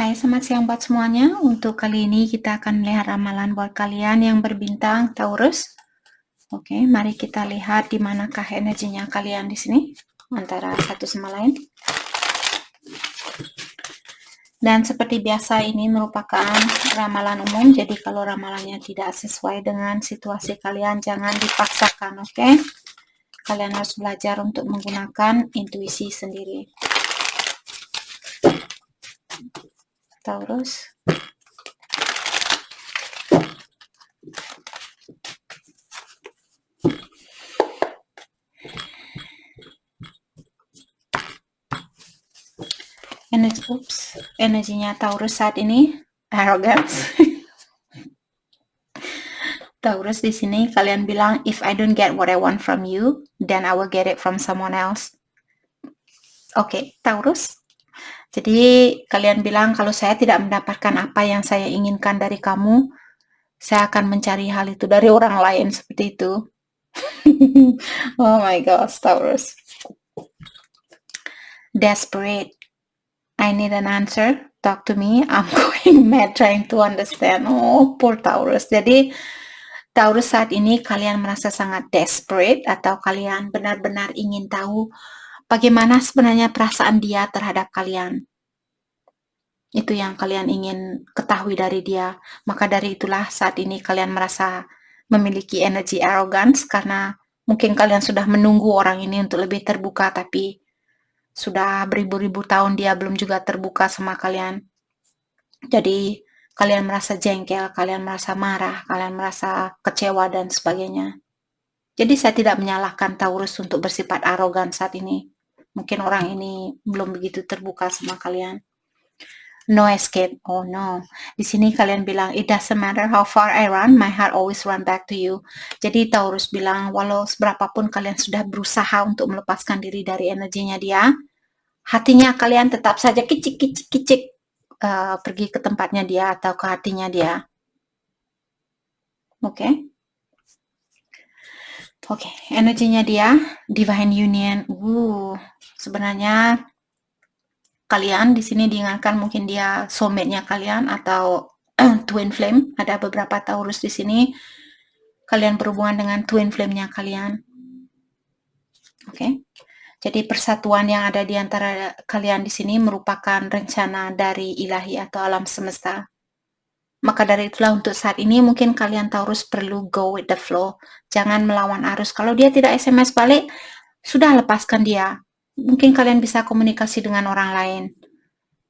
Hai, selamat siang buat semuanya. Untuk kali ini kita akan melihat ramalan buat kalian yang berbintang Taurus. Oke, mari kita lihat di manakah energinya kalian di sini antara satu sama lain. Dan seperti biasa ini merupakan ramalan umum, jadi kalau ramalannya tidak sesuai dengan situasi kalian jangan dipaksakan, oke? Kalian harus belajar untuk menggunakan intuisi sendiri. Taurus. Energinya Taurus saat ini arrogance. Taurus di sini kalian bilang, if I don't get what I want from you, then I will get it from someone else. Oke, Taurus. Jadi kalian bilang, kalau saya tidak mendapatkan apa yang saya inginkan dari kamu, saya akan mencari hal itu dari orang lain, seperti itu. Oh my gosh, Taurus. Desperate. I need an answer. Talk to me. I'm going mad trying to understand. Oh, poor Taurus. Jadi Taurus saat ini kalian merasa sangat desperate atau kalian benar-benar ingin tahu bagaimana sebenarnya perasaan dia terhadap kalian. Itu yang kalian ingin ketahui dari dia. Maka dari itulah saat ini kalian merasa memiliki energi arrogance karena mungkin kalian sudah menunggu orang ini untuk lebih terbuka, tapi sudah beribu-ribu tahun dia belum juga terbuka sama kalian. Jadi kalian merasa jengkel, kalian merasa marah, kalian merasa kecewa dan sebagainya. Jadi saya tidak menyalahkan Taurus untuk bersifat arogan saat ini. Mungkin orang ini belum begitu terbuka sama kalian. No escape. Oh no. Di sini kalian bilang, it doesn't matter how far I run, my heart always run back to you. Jadi Taurus bilang, walau seberapapun kalian sudah berusaha untuk melepaskan diri dari energinya dia, hatinya kalian tetap saja kicik-kicik pergi ke tempatnya dia atau ke hatinya dia. Oke. Oke, energinya dia Divine Union. Sebenarnya kalian di sini diingatkan mungkin dia soulmate-nya kalian atau twin flame. Ada beberapa Taurus di sini. Kalian berhubungan dengan twin flame-nya kalian. Oke. Jadi persatuan yang ada di antara kalian di sini merupakan rencana dari ilahi atau alam semesta. Maka dari itulah untuk saat ini mungkin kalian Taurus perlu go with the flow. Jangan melawan arus. Kalau dia tidak SMS balik, sudah lepaskan dia. Mungkin kalian bisa komunikasi dengan orang lain.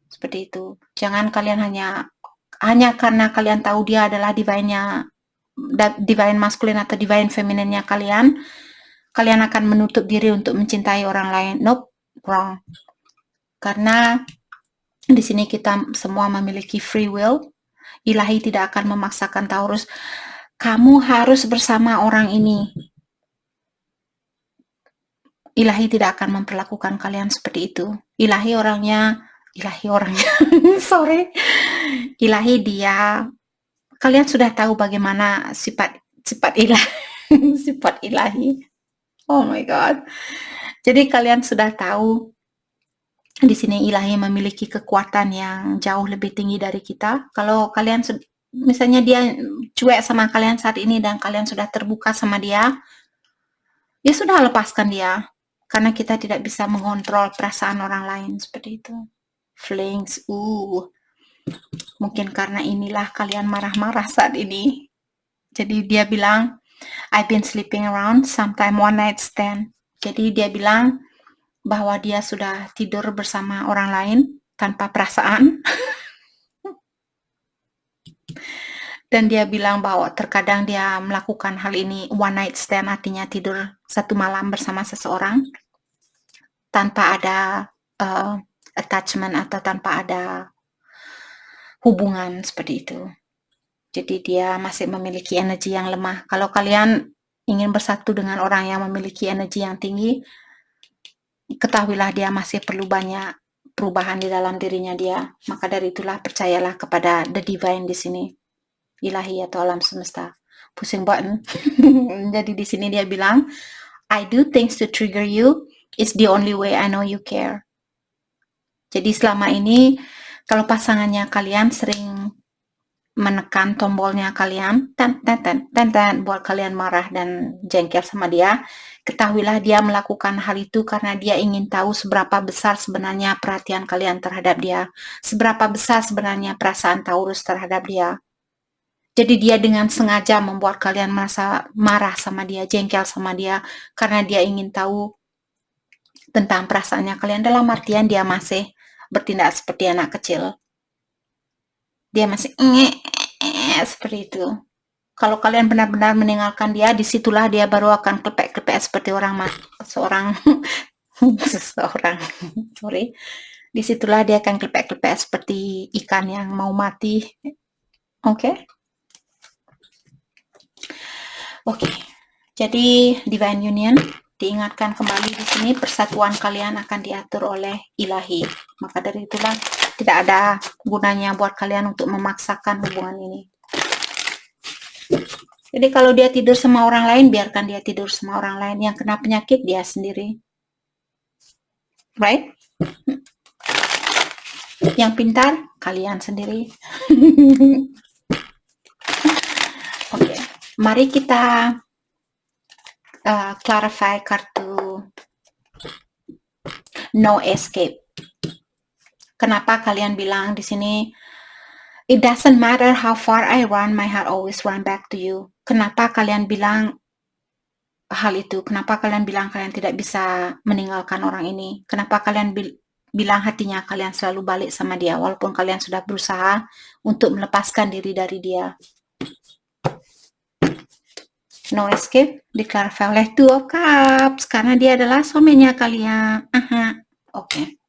Seperti itu. Jangan kalian hanya karena kalian tahu dia adalah divine maskulin atau divine femininnya kalian akan menutup diri untuk mencintai orang lain. Nope, wrong. Karena di sini kita semua memiliki free will. Ilahi tidak akan memaksakan Taurus, kamu harus bersama orang ini. Ilahi tidak akan memperlakukan kalian seperti itu. Ilahi orangnya, sorry. Ilahi dia, kalian sudah tahu bagaimana sifat ilahi, sifat ilahi. Oh my God. Jadi kalian sudah tahu di sini ilahi memiliki kekuatan yang jauh lebih tinggi dari kita. Kalau kalian misalnya dia cuek sama kalian saat ini dan kalian sudah terbuka sama dia, ya sudah lepaskan dia. Karena kita tidak bisa mengontrol perasaan orang lain seperti itu. Flings, mungkin karena inilah kalian marah-marah saat ini. Jadi dia bilang, I've been sleeping around, sometime one night stand. Jadi dia bilang bahwa dia sudah tidur bersama orang lain tanpa perasaan. Dan dia bilang bahwa terkadang dia melakukan hal ini one night stand, artinya tidur satu malam bersama seseorang tanpa ada attachment atau tanpa ada hubungan seperti itu. Jadi dia masih memiliki energi yang lemah. Kalau kalian ingin bersatu dengan orang yang memiliki energi yang tinggi, ketahuilah dia masih perlu banyak perubahan di dalam dirinya dia. Maka dari itulah percayalah kepada the divine di sini, ilahi atau alam semesta. Pusing button. Jadi di sini dia bilang, I do things to trigger you. It's the only way I know you care. Jadi selama ini Kalau pasangannya kalian sering menekan tombolnya kalian, buat kalian marah dan jengkel sama dia, ketahuilah dia melakukan hal itu karena dia ingin tahu seberapa besar sebenarnya perhatian kalian terhadap dia, seberapa besar sebenarnya perasaan Taurus terhadap dia. Jadi dia dengan sengaja membuat kalian merasa marah sama dia, jengkel sama dia, karena dia ingin tahu tentang perasaannya kalian, dalam artian dia masih bertindak seperti anak kecil. Dia masih seperti itu. Kalau kalian benar-benar meninggalkan dia, disitulah dia baru akan klepek-klepek seperti seseorang. Disitulah dia akan klepek-klepek seperti ikan yang mau mati. Oke? Oke. Jadi Divine Union diingatkan kembali di sini, persatuan kalian akan diatur oleh ilahi. Maka dari itulah tidak ada gunanya buat kalian untuk memaksakan hubungan ini. Jadi kalau dia tidur sama orang lain, biarkan dia tidur sama orang lain. Yang kena penyakit dia sendiri. Right? Yang pintar, kalian sendiri. Oke. Mari kita clarify kartu no escape. Kenapa kalian bilang di sini, it doesn't matter how far I run, my heart always run back to you. Kenapa kalian bilang hal itu? Kenapa kalian bilang kalian tidak bisa meninggalkan orang ini? Kenapa kalian bilang hatinya kalian selalu balik sama dia, walaupun kalian sudah berusaha untuk melepaskan diri dari dia? No escape diklarify oleh Two of Cups, karena dia adalah suaminya kalian. Oke.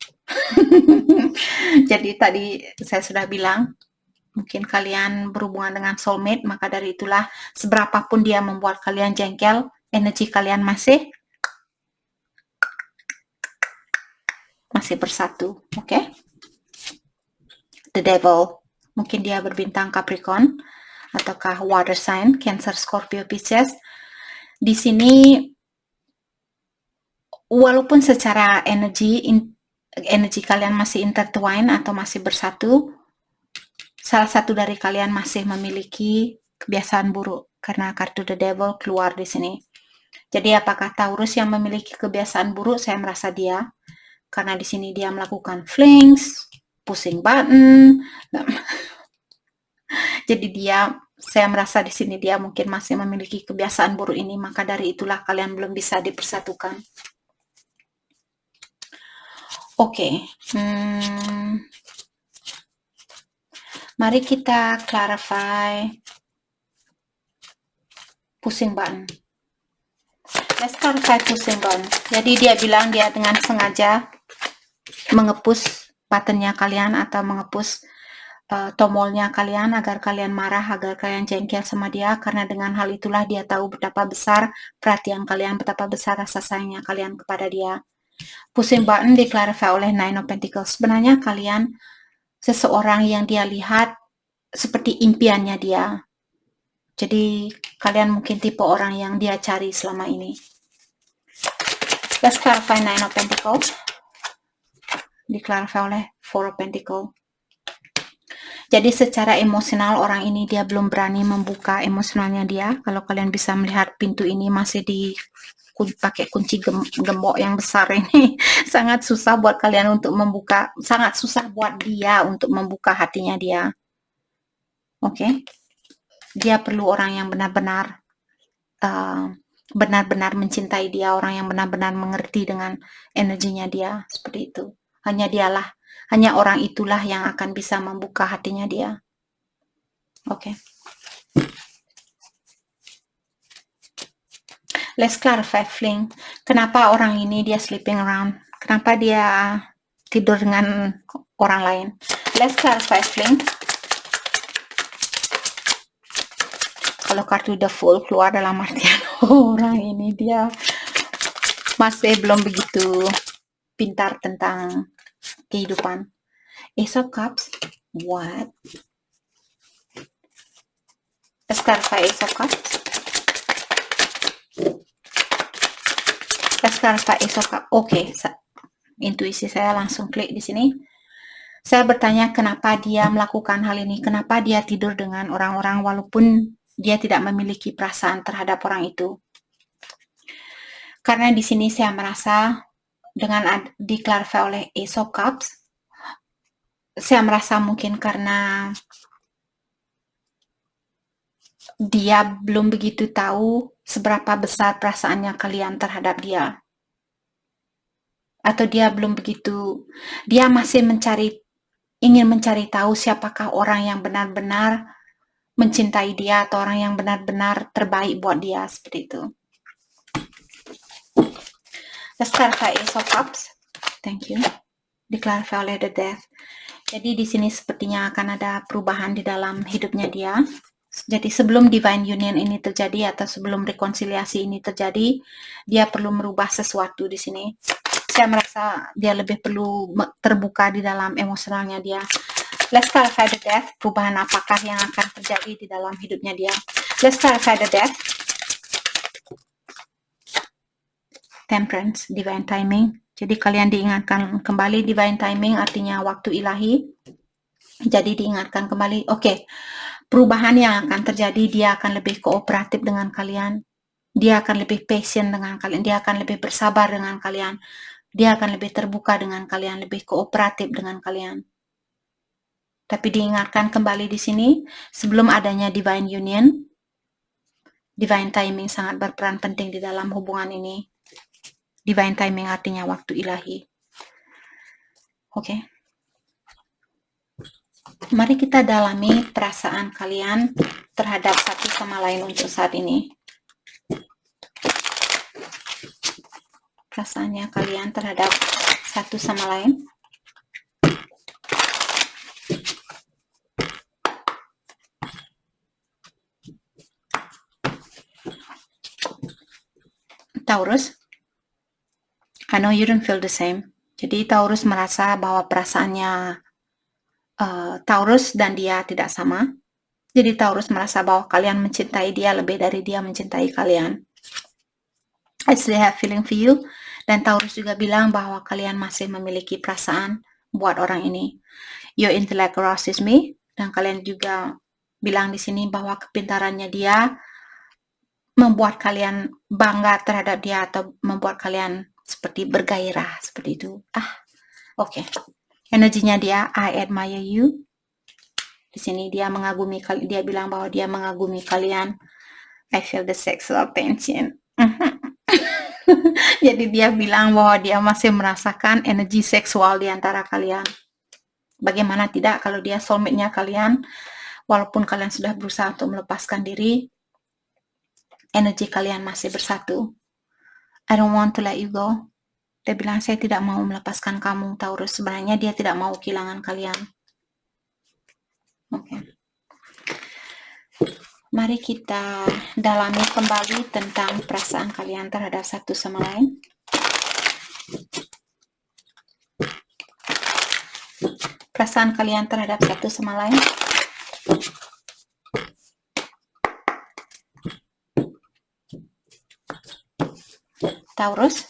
Jadi tadi saya sudah bilang, mungkin kalian berhubungan dengan soulmate, maka dari itulah seberapapun dia membuat kalian jengkel, energi kalian masih bersatu. Oke? The Devil, mungkin dia berbintang Capricorn ataukah water sign, Cancer, Scorpio, Pisces. Di sini walaupun secara energi kalian masih intertwine atau masih bersatu, salah satu dari kalian masih memiliki kebiasaan buruk karena kartu The Devil keluar di sini. Jadi apakah Taurus yang memiliki kebiasaan buruk? Saya merasa dia, karena di sini dia melakukan flings, pushing button. Jadi saya merasa di sini dia mungkin masih memiliki kebiasaan buruk ini, maka dari itulah kalian belum bisa dipersatukan. Oke. Mari kita clarify pushing button. Let's clarify pushing button. Jadi dia bilang dia dengan sengaja mengepus buttonnya kalian atau mengepus tombolnya kalian agar kalian marah, agar kalian jengkel sama dia, karena dengan hal itulah dia tahu betapa besar perhatian kalian, betapa besar rasa sayangnya kalian kepada dia. Pushing button diklarify oleh Nine of Pentacles. Sebenarnya kalian seseorang yang dia lihat seperti impiannya dia. Jadi kalian mungkin tipe orang yang dia cari selama ini. Let's clarify Nine of Pentacles. Diklarify oleh Four of Pentacles. Jadi secara emosional orang ini dia belum berani membuka emosionalnya dia. Kalau kalian bisa melihat pintu ini masih pakai kunci gembok yang besar ini. Sangat susah buat kalian untuk membuka, sangat susah buat dia untuk membuka hatinya dia. Oke. Dia perlu orang yang benar-benar mencintai dia, orang yang benar-benar mengerti dengan energinya dia, seperti itu. Hanya orang itulah yang akan bisa membuka hatinya dia. Oke. Let's clarify fling. Kenapa orang ini dia sleeping around? Kenapa dia tidur dengan orang lain? Let's clarify fling. Kalau kartu The Fool keluar dalam artian orang ini dia masih belum begitu pintar tentang kehidupan. Ace of Cups. What? Let's clarify Ace of Cups. Let's clarify Ace of Cups. Oke, intuisi saya langsung klik di sini. Saya bertanya kenapa dia melakukan hal ini, kenapa dia tidur dengan orang-orang walaupun dia tidak memiliki perasaan terhadap orang itu. Karena di sini saya merasa dengan diklarifikasi oleh Ace of Cups, saya merasa mungkin karena dia belum begitu tahu seberapa besar perasaannya kalian terhadap dia. Atau dia belum begitu, dia masih ingin mencari tahu siapakah orang yang benar-benar mencintai dia atau orang yang benar-benar terbaik buat dia, seperti itu. Let's clarify Ace of Cups. Thank you. Diklarifikasi oleh The Death. Jadi di sini sepertinya akan ada perubahan di dalam hidupnya dia. Jadi sebelum divine union ini terjadi atau sebelum rekonsiliasi ini terjadi, dia perlu merubah sesuatu di sini. Saya merasa dia lebih perlu terbuka di dalam emosionalnya dia. Let's clarify the death. Perubahan apakah yang akan terjadi di dalam hidupnya dia? Let's clarify the death. Temperance, divine timing. Jadi kalian diingatkan kembali divine timing artinya waktu ilahi. Jadi diingatkan kembali, oke, perubahan yang akan terjadi, dia akan lebih kooperatif dengan kalian. Dia akan lebih patient dengan kalian. Dia akan lebih bersabar dengan kalian. Dia akan lebih terbuka dengan kalian, lebih kooperatif dengan kalian. Tapi diingatkan kembali di sini, sebelum adanya divine union, divine timing sangat berperan penting di dalam hubungan ini. Divine timing artinya waktu ilahi. Oke. Mari kita dalami perasaan kalian terhadap satu sama lain untuk saat ini. Perasaannya kalian terhadap satu sama lain. Taurus, I know you don't feel the same. Jadi Taurus merasa bahwa perasaannya Taurus dan dia tidak sama. Jadi Taurus merasa bahwa kalian mencintai dia lebih dari dia mencintai kalian. I still have feeling for you. Dan Taurus juga bilang bahwa kalian masih memiliki perasaan buat orang ini. Your intellect arouses me. Dan kalian juga bilang di sini bahwa kepintarannya dia membuat kalian bangga terhadap dia atau membuat kalian seperti bergairah seperti itu. Oke. Energinya dia, I admire you. Di sini dia mengagumi kalian, dia bilang bahwa dia mengagumi kalian. I feel the sexual tension. Jadi dia bilang bahwa dia masih merasakan energi seksual di antara kalian. Bagaimana tidak kalau dia soulmate-nya kalian, walaupun kalian sudah berusaha untuk melepaskan diri, energi kalian masih bersatu. I don't want to let you go. Dia bilang, saya tidak mau melepaskan kamu, Taurus. Sebenarnya dia tidak mau kehilangan kalian. Oke. Mari kita dalami kembali tentang perasaan kalian terhadap satu sama lain. Perasaan kalian terhadap satu sama lain. Taurus,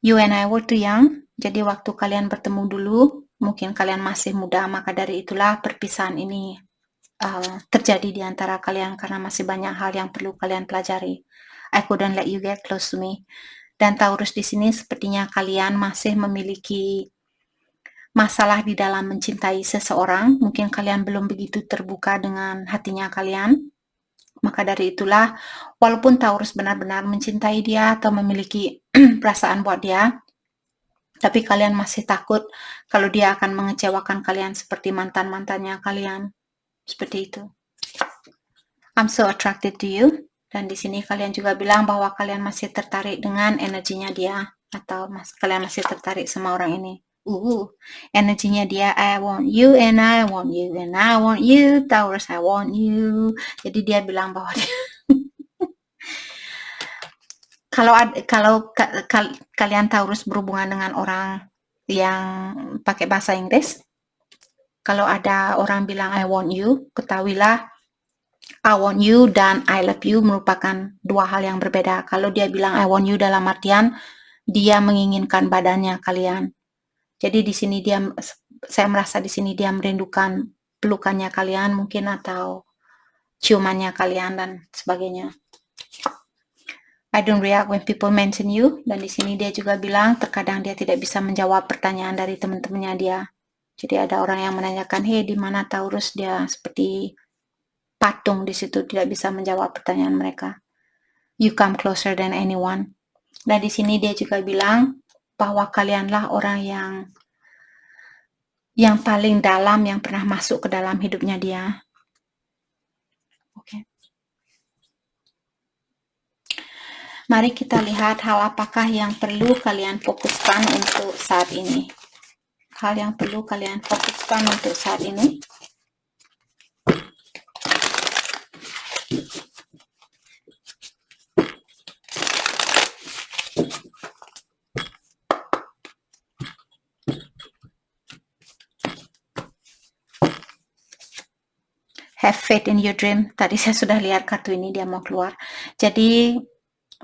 you and I were too young. Jadi waktu kalian bertemu dulu, mungkin kalian masih muda, maka dari itulah perpisahan ini terjadi di antara kalian karena masih banyak hal yang perlu kalian pelajari. I couldn't let you get close to me. Dan Taurus di sini sepertinya kalian masih memiliki masalah di dalam mencintai seseorang. Mungkin kalian belum begitu terbuka dengan hatinya kalian. Maka dari itulah, walaupun Taurus benar-benar mencintai dia atau memiliki perasaan buat dia, tapi kalian masih takut kalau dia akan mengecewakan kalian seperti mantan-mantannya kalian. Seperti itu. I'm so attracted to you. Dan di sini kalian juga bilang bahwa kalian masih tertarik dengan energinya dia. Atau kalian masih tertarik sama orang ini. Energinya dia, I want you and I want you and I want you, Taurus, I want you. Jadi dia bilang bahwa dia kalau kalian Taurus berhubungan dengan orang yang pakai bahasa Inggris, kalau ada orang bilang I want you, ketahuilah I want you dan I love you merupakan dua hal yang berbeda. Kalau dia bilang I want you dalam artian dia menginginkan badannya kalian. Jadi di sini dia saya merasa di sini dia merindukan pelukannya kalian mungkin, atau ciumannya kalian dan sebagainya. I don't react when people mention you. Dan di sini dia juga bilang terkadang dia tidak bisa menjawab pertanyaan dari teman-temannya dia. Jadi ada orang yang menanyakan, hey, di mana Taurus? Dia seperti patung di situ, tidak bisa menjawab pertanyaan mereka. You come closer than anyone. Dan di sini dia juga bilang bahwa kalianlah orang yang paling dalam yang pernah masuk ke dalam hidupnya dia. Oke. Mari kita lihat hal apakah yang perlu kalian fokuskan untuk saat ini. Hal yang perlu kalian fokuskan untuk saat ini. Have faith in your dream. Tadi saya sudah lihat kartu ini, dia mau keluar. Jadi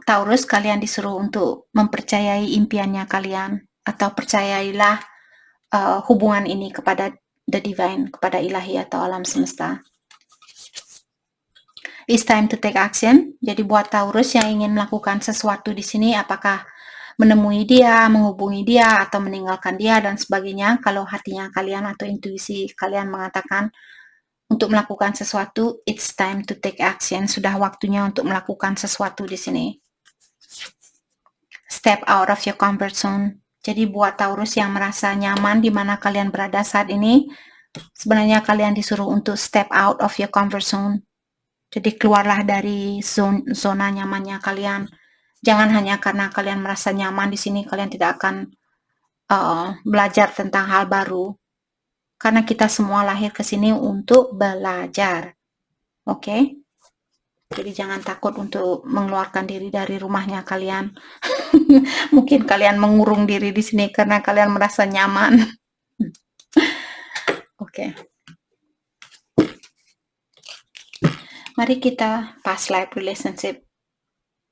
Taurus, kalian disuruh untuk mempercayai impiannya kalian, atau percayailah hubungan ini kepada the divine, kepada ilahi atau alam semesta. It's time to take action. Jadi buat Taurus yang ingin melakukan sesuatu di sini, apakah menemui dia, menghubungi dia, atau meninggalkan dia dan sebagainya, kalau hatinya kalian atau intuisi kalian mengatakan untuk melakukan sesuatu, it's time to take action. Sudah waktunya untuk melakukan sesuatu di sini. Step out of your comfort zone. Jadi buat Taurus yang merasa nyaman di mana kalian berada saat ini, sebenarnya kalian disuruh untuk step out of your comfort zone. Jadi keluarlah dari zona nyamannya kalian. Jangan hanya karena kalian merasa nyaman di sini, kalian tidak akan belajar tentang hal baru. Karena kita semua lahir ke sini untuk belajar. Oke? Jadi jangan takut untuk mengeluarkan diri dari rumahnya kalian. Mungkin kalian mengurung diri di sini karena kalian merasa nyaman. Oke. Mari kita past life relationship.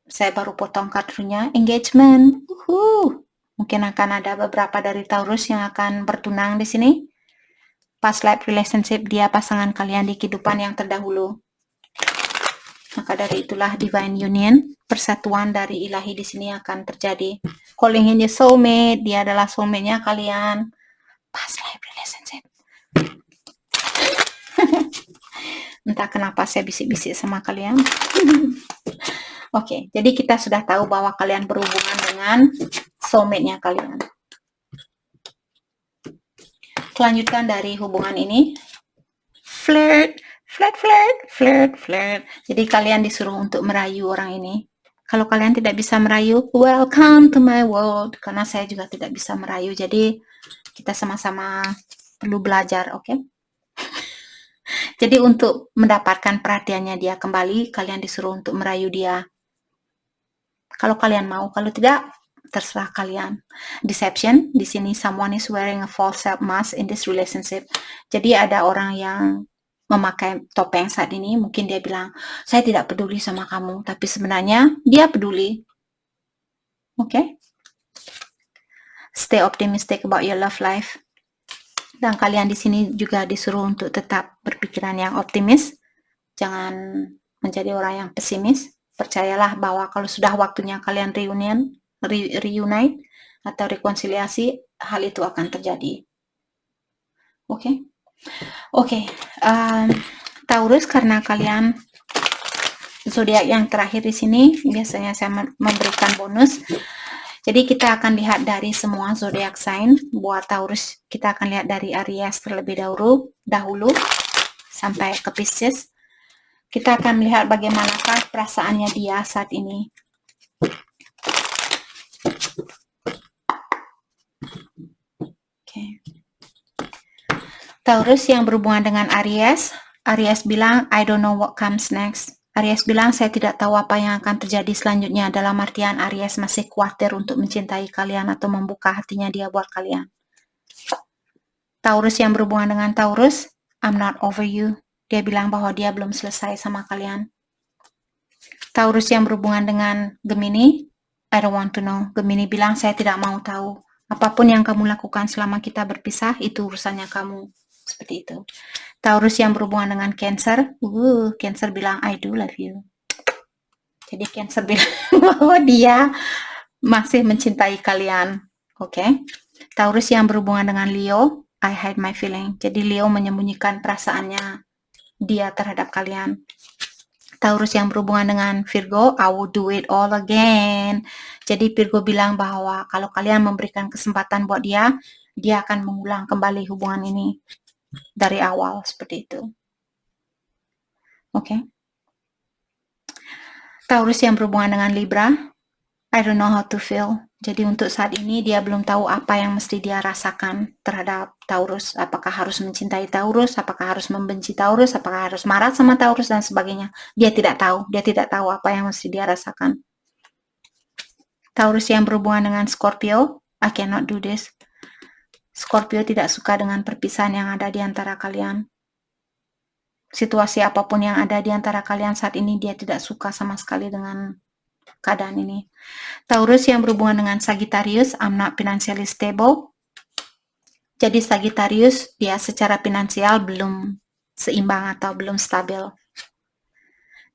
Saya baru potong kartunya. Engagement. Mungkin akan ada beberapa dari Taurus yang akan bertunang di sini. Past life relationship, dia pasangan kalian di kehidupan yang terdahulu. Maka dari itulah divine union, persatuan dari ilahi di sini akan terjadi. Calling in your soulmate, dia adalah soulmate-nya kalian. Past life relationship. Entah kenapa saya bisik-bisik sama kalian. Oke, jadi kita sudah tahu bahwa kalian berhubungan dengan soulmate-nya kalian. Kelanjutan dari hubungan ini, flirt. Jadi kalian disuruh untuk merayu orang ini. Kalau kalian tidak bisa merayu, welcome to my world. Karena saya juga tidak bisa merayu, jadi kita sama-sama perlu belajar, oke? Jadi untuk mendapatkan perhatiannya dia kembali, kalian disuruh untuk merayu dia. Kalau kalian mau, kalau tidak, terserah kalian. Deception, di sini someone is wearing a false self mask in this relationship. Jadi ada orang yang memakai topeng saat ini, mungkin dia bilang, saya tidak peduli sama kamu, tapi sebenarnya dia peduli. Oke? Stay optimistic about your love life. Dan kalian di sini juga disuruh untuk tetap berpikiran yang optimis. Jangan menjadi orang yang pesimis. Percayalah bahwa kalau sudah waktunya kalian reunite atau rekonsiliasi, hal itu akan terjadi. Oke? Oke, Taurus, karena kalian zodiak yang terakhir di sini, biasanya saya memberikan bonus. Jadi kita akan lihat dari semua zodiak sign. Buat Taurus, kita akan lihat dari Aries terlebih dahulu sampai ke Pisces. Kita akan melihat bagaimanakah perasaannya dia saat ini. Oke. Taurus yang berhubungan dengan Aries bilang, I don't know what comes next. Aries bilang, saya tidak tahu apa yang akan terjadi selanjutnya. Dalam artian Aries masih khawatir untuk mencintai kalian atau membuka hatinya dia buat kalian. Taurus yang berhubungan dengan Taurus, I'm not over you. Dia bilang bahwa dia belum selesai sama kalian. Taurus yang berhubungan dengan Gemini, I don't want to know. Gemini bilang, saya tidak mau tahu Apapun yang kamu lakukan selama kita berpisah, itu urusannya kamu. Seperti itu. Taurus yang berhubungan dengan Cancer, Cancer bilang, I do love you. Jadi Cancer bilang bahwa dia masih mencintai kalian. Oke. Taurus yang berhubungan dengan Leo, I hide my feeling. Jadi Leo menyembunyikan perasaannya dia terhadap kalian. Taurus yang berhubungan dengan Virgo, I will do it all again. Jadi Virgo bilang bahwa kalau kalian memberikan kesempatan buat dia akan mengulang kembali hubungan ini dari awal, seperti itu. Oke. Taurus yang berhubungan dengan Libra, I don't know how to feel. Jadi untuk saat ini dia belum tahu apa yang mesti dia rasakan terhadap Taurus. Apakah harus mencintai Taurus, apakah harus membenci Taurus, apakah harus marah sama Taurus dan sebagainya. Dia tidak tahu apa yang mesti dia rasakan. Taurus yang berhubungan dengan Scorpio, I cannot do this. Scorpio tidak suka dengan perpisahan yang ada di antara kalian. Situasi apapun yang ada di antara kalian saat ini, dia tidak suka sama sekali dengan keadaan ini. Taurus yang berhubungan dengan Sagittarius, I'm not financially stable. Jadi Sagittarius, dia secara finansial belum seimbang atau belum stabil.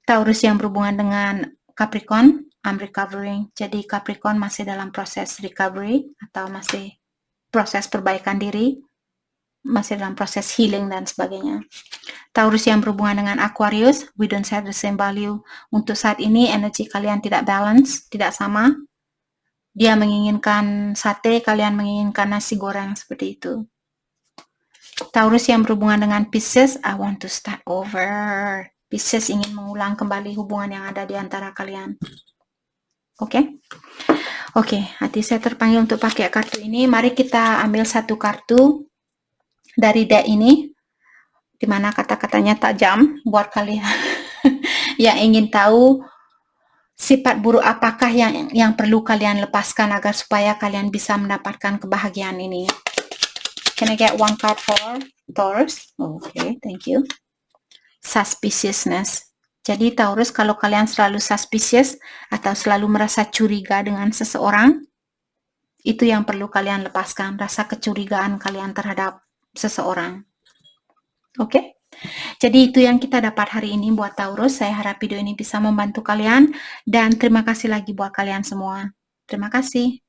Taurus yang berhubungan dengan Capricorn, I'm recovering. Jadi Capricorn masih dalam proses recovery atau masih proses perbaikan diri, masih dalam proses healing dan sebagainya. Taurus yang berhubungan dengan Aquarius, we don't have the same value. Untuk saat ini energi kalian tidak balance, tidak sama. Dia menginginkan sate, kalian menginginkan nasi goreng, seperti itu. Taurus yang berhubungan dengan Pisces, I want to start over. Pisces ingin mengulang kembali hubungan yang ada di antara kalian. Oke? Oke, hati saya terpanggil untuk pakai kartu ini. Mari kita ambil satu kartu dari deck ini, di mana kata-katanya tajam buat kalian yang ingin tahu sifat buruk apakah yang perlu kalian lepaskan agar supaya kalian bisa mendapatkan kebahagiaan ini. Can I get one card for Taurus? Okay, thank you. Suspiciousness. Jadi Taurus, kalau kalian selalu suspicious atau selalu merasa curiga dengan seseorang, itu yang perlu kalian lepaskan, rasa kecurigaan kalian terhadap seseorang. Oke? Jadi itu yang kita dapat hari ini buat Taurus. Saya harap video ini bisa membantu kalian dan terima kasih lagi buat kalian semua. Terima kasih.